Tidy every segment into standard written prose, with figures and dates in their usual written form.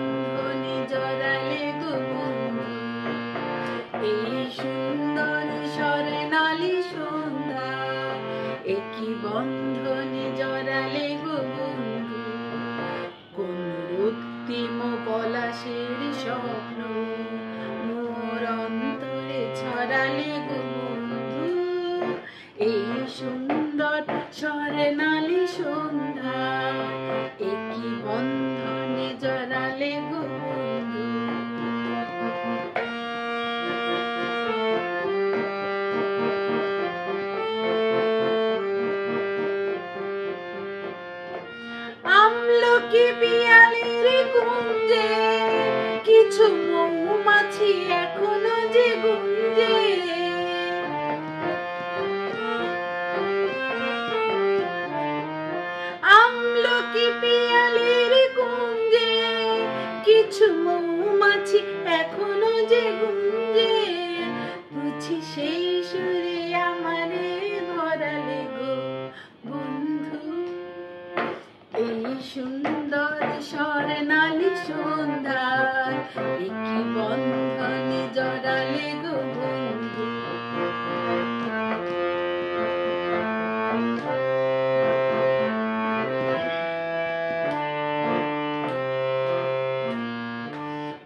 বন্ধনে জড়ালে গো বন্ধু, এই সুন্দর স্বর্ণালী সন্ধ্যা, একই বন্ধনে জড়ালে গো বন্ধু। কোন রক্তিম পলাশের স্বপ্ন মোর অন্তরে ছড়ালে গো বন্ধু, এই সুন্দর স্বর্ণালী সন্ধ্যা, একই বন্ধনে জড়ালে গো বন্ধু। আমলকি পিয়ালির কুঞ্জে কিছু মৌমাছি এখনো যে গুঞ্জে, আমলকি পিয়ালির কুঞ্জে কিছু মৌমাছি এখনো যে গুঞ্জে, বুঝি সেই সুরে আমারে ভরালে গো বন্ধু, এই সুন্দর স্বর্ণালী সন্ধ্যায় একই বন্ধনে জড়ালে গো বন্ধু।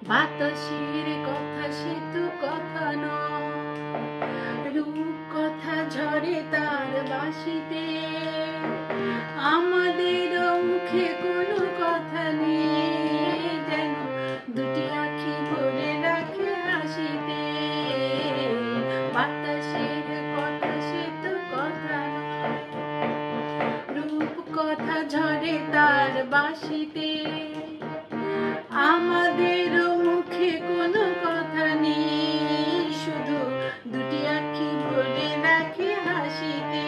বাতাসের কথা সে তো কথা নয়, রূপ কথা ঝরে তার বাঁশিতে, আমাদের মুখে কোনো কথা নেই, যেন দুটি আঁখি ভরে রাখে হাসিতে। বাতাসের কথা সে তো কথা নয়, রূপ কথা ঝরে তার বাঁশিতে, আমাদের মুখে কোনো কথা নেই, শুধু দুটি আঁখি ভরে রাখে হাসিতে।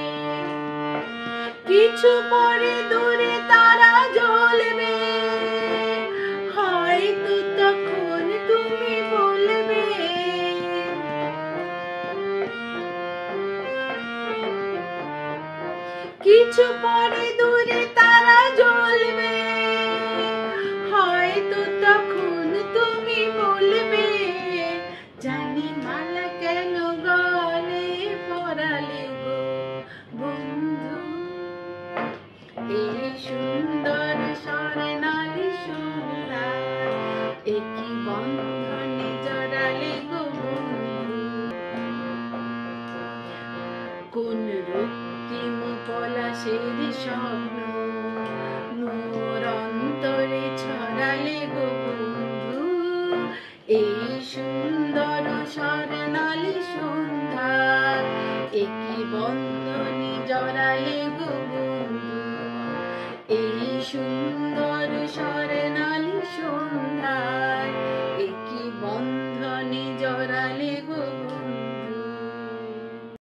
কিছু পরে দূরে তারা জ্বলবে, হয়তো তখন তুমি বলবে, কিছু পরে দূরে তারা জ্বলবে, হয়তো তখন তুমি বলবে, জানি মালা কেন গলে পরালে গো বন্ধু, এই সুন্দর স্বর্ণালী সন্ধ্যায় একই বন্ধনে জড়ালে গো বন্ধু। কোন রক্তিম পলাশের স্বপ্ন